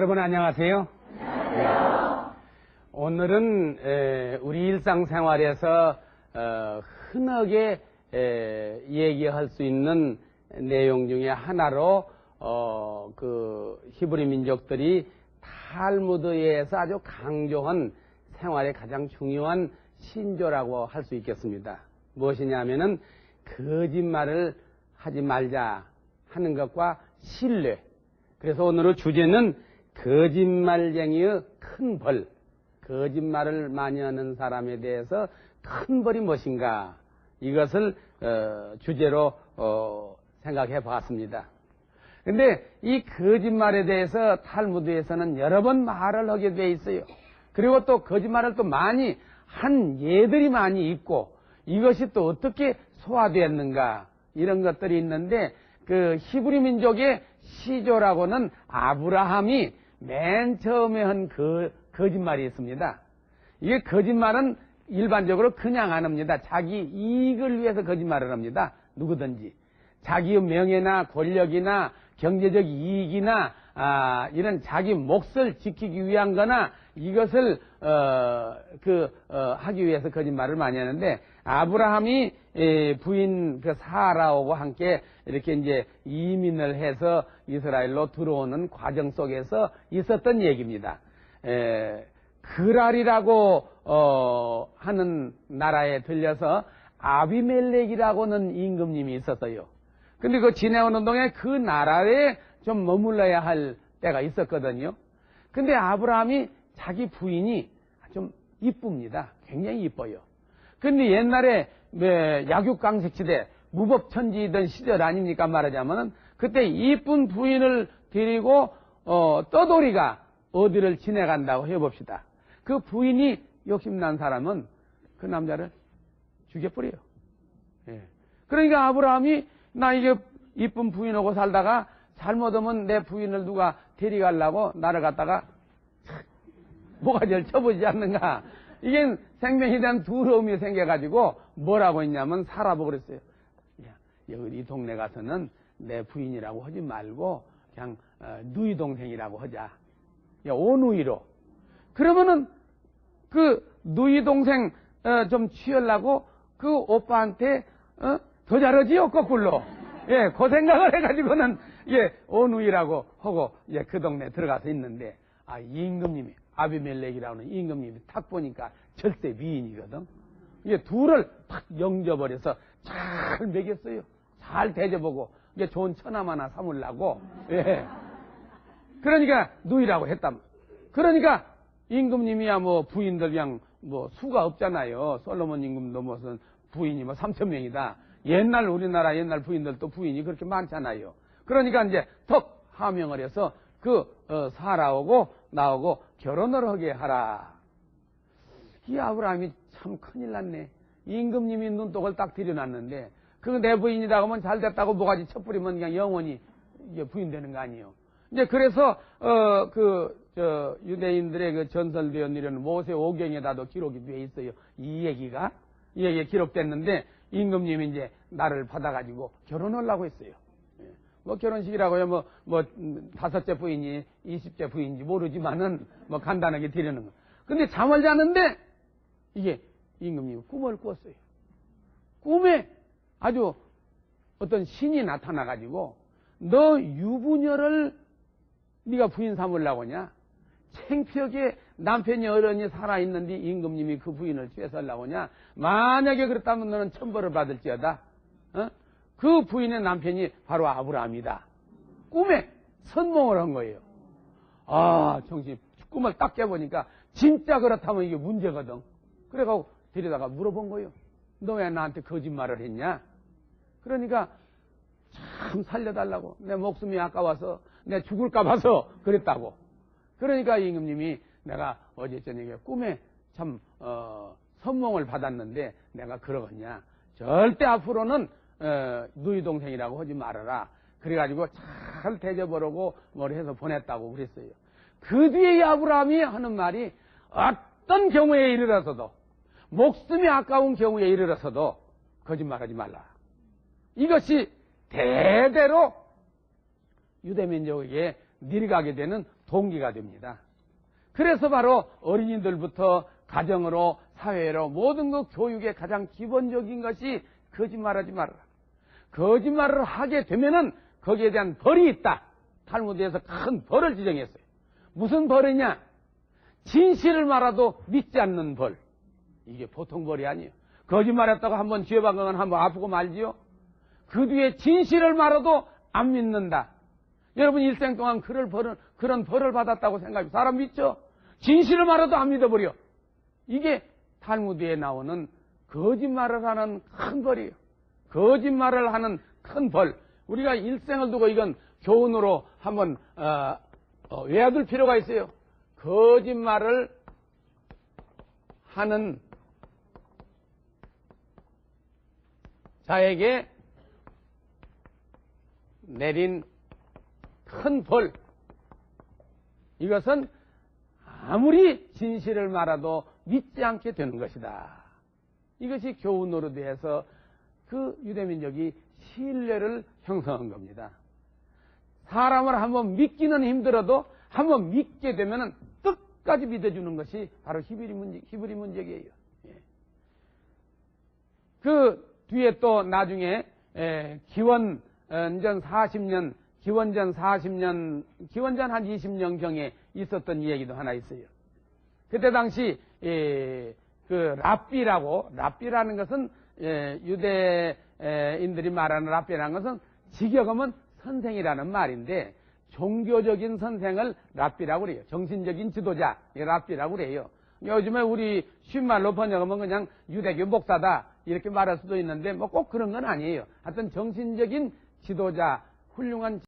여러분 안녕하세요. 안녕하세요. 오늘은 우리 일상생활에서 흔하게 얘기할 수 있는 내용 중에 하나로 그 히브리 민족들이 탈무드에서 아주 강조한 생활의 가장 중요한 신조라고 할 수 있겠습니다. 무엇이냐면은 거짓말을 하지 말자 하는 것과 신뢰. 그래서 오늘의 주제는 거짓말쟁이의 큰 벌. 거짓말을 많이 하는 사람에 대해서 큰 벌이 무엇인가, 이것을 주제로 생각해 봤습니다. 근데 이 거짓말에 대해서 탈무드에서는 여러 번 말을 하게 돼 있어요. 그리고 또 거짓말을 또 많이 한 예들이 많이 있고, 이것이 또 어떻게 소화되었는가, 이런 것들이 있는데, 그 히브리 민족의 시조라고는 아브라함이 맨 처음에 한 거짓말이 있습니다. 이게 거짓말은 일반적으로 그냥 안 합니다. 자기 이익을 위해서 거짓말을 합니다. 누구든지. 자기의 명예나 권력이나 경제적 이익이나 이런 자기 몫을 지키기 위한 거나 이것을 하기 위해서 거짓말을 많이 하는데, 아브라함이 부인 그 사라하고 함께 이렇게 이제 이민을 해서 이스라엘로 들어오는 과정 속에서 있었던 얘기입니다. 그랄이라고 하는 나라에 들려서 아비멜렉이라고는 임금님이 있었어요. 근데 그 지내오는 동안에 그 나라에 좀 머물러야 할 때가 있었거든요. 근데 아브라함이 자기 부인이 좀 이쁩니다. 굉장히 이뻐요. 근데 옛날에 약육강식시대 무법천지이던 시절 아닙니까? 말하자면은 그때 이쁜 부인을 데리고 떠돌이가 어디를 지내간다고 해봅시다. 그 부인이 욕심난 사람은 그 남자를 죽여버려요. 예. 그러니까 아브라함이 나 이게 이쁜 부인하고 살다가 잘못하면 내 부인을 누가 데려가려고 나를 갖다가 모가지를 쳐보지 않는가. 이게 생명에 대한 두려움이 생겨가지고 뭐라고 했냐면 사라보고 그랬어요. 야, 여기 이 동네 가서는 내 부인이라고 하지 말고 그냥 누이 동생이라고 하자. 야, 오누이로. 그러면은 그 누이 동생 좀 취하려고 그 오빠한테 더 잘하지요, 거꾸로. 예, 그 생각을 해가지고는 예, 오누이라고 하고 예, 그 동네 들어가서 있는데, 임금님이 아비멜렉이라는 임금님이 탁 보니까 절대 미인이거든. 이게 둘을 탁 영접버려서 잘 먹였어요. 잘 대접하고 이게 좋은 처남 하나 삼으려고. 예. 그러니까 누이라고 했단. 그러니까 임금님이야 뭐 부인들 그냥 뭐 수가 없잖아요. 솔로몬 임금도 무슨 부인이 뭐 3,000명이다. 옛날 우리나라 옛날 부인들도 부인이 그렇게 많잖아요. 그러니까 이제 턱 하명을 해서 사라오고 나오고 결혼을 하게 하라. 이 아브라함이 참 큰일 났네. 임금님이 눈독을 딱 들여놨는데 그 내 부인이라고 하면 잘 됐다고 뭐가지 쳐뿌리면 그냥 영원히 이게 부인 되는 거 아니에요. 이제 그래서 유대인들의 그 전설되어 내려는 모세 오경에다도 기록이 되어 있어요. 이 얘기가 기록됐는데 임금님이 이제 나를 받아가지고 결혼하려고 했어요. 뭐 결혼식이라고 해요. 뭐 5째 부인이 20째 부인인지 모르지만은 뭐 간단하게 드리는 거. 근데 잠을 자는데 이게 임금님이 꿈을 꿨어요. 꿈에 아주 어떤 신이 나타나가지고 너 유부녀를 네가 부인 삼으려고 하냐? 창피하게 남편이 어른이 살아있는데 임금님이 그 부인을 취해서려고 하냐? 만약에 그렇다면 너는 천벌을 받을지어다. 그 부인의 남편이 바로 아브라함이다. 꿈에 선몽을 한 거예요. 정신 꿈을 딱 깨보니까 진짜 그렇다면 이게 문제거든. 그래가지고 데려다가 물어본 거예요. 너 왜 나한테 거짓말을 했냐? 그러니까 참 살려달라고. 내 목숨이 아까워서 내 죽을까 봐서 그랬다고. 그러니까 임금님이 내가 어제 저녁에 꿈에 참 선몽을 받았는데 내가 그러겠냐? 절대 앞으로는 누이 동생이라고 하지 말아라. 그래가지고 잘 대접하라고 뭘 해서 보냈다고 그랬어요. 그 뒤에 아브라함이 하는 말이 어떤 경우에 이르러서도 목숨이 아까운 경우에 이르러서도 거짓말하지 말라. 이것이 대대로 유대민족에게 내려가게 되는 동기가 됩니다. 그래서 바로 어린이들부터 가정으로 사회로 모든 그 교육의 가장 기본적인 것이 거짓말하지 말아라. 거짓말을 하게 되면은 거기에 대한 벌이 있다. 탈무드에서 큰 벌을 지정했어요. 무슨 벌이냐? 진실을 말아도 믿지 않는 벌. 이게 보통 벌이 아니에요. 거짓말했다고 한번 죄 박으면 한번 아프고 말지요. 그 뒤에 진실을 말아도 안 믿는다. 여러분 일생 동안 그런 벌을 받았다고 생각해요. 사람 믿죠? 진실을 말아도 안 믿어버려. 이게 탈무드에 나오는 거짓말을 하는 큰 벌이에요. 거짓말을 하는 큰 벌. 우리가 일생을 두고 이건 교훈으로 한번 외워둘 필요가 있어요. 거짓말을 하는 자에게 내린 큰 벌. 이것은 아무리 진실을 말아도 믿지 않게 되는 것이다. 이것이 교훈으로 돼서 그 유대민족이 신뢰를 형성한 겁니다. 사람을 한번 믿기는 힘들어도 한번 믿게 되면 끝까지 믿어주는 것이 바로 히브리 문제이에요. 그 뒤에 또 나중에 기원전 40년, 기원전 한 20년경에 있었던 이야기도 하나 있어요. 그때 당시 그 랍비라는 것은 유대인들이 말하는 랍비라는 것은 직역하면 선생이라는 말인데 종교적인 선생을 랍비라고 그래요. 정신적인 지도자, 랍비라고 그래요. 요즘에 우리 쉬운 말로 번역하면 그냥 유대교 목사다 이렇게 말할 수도 있는데 뭐 꼭 그런 건 아니에요. 하여튼 정신적인 지도자, 훌륭한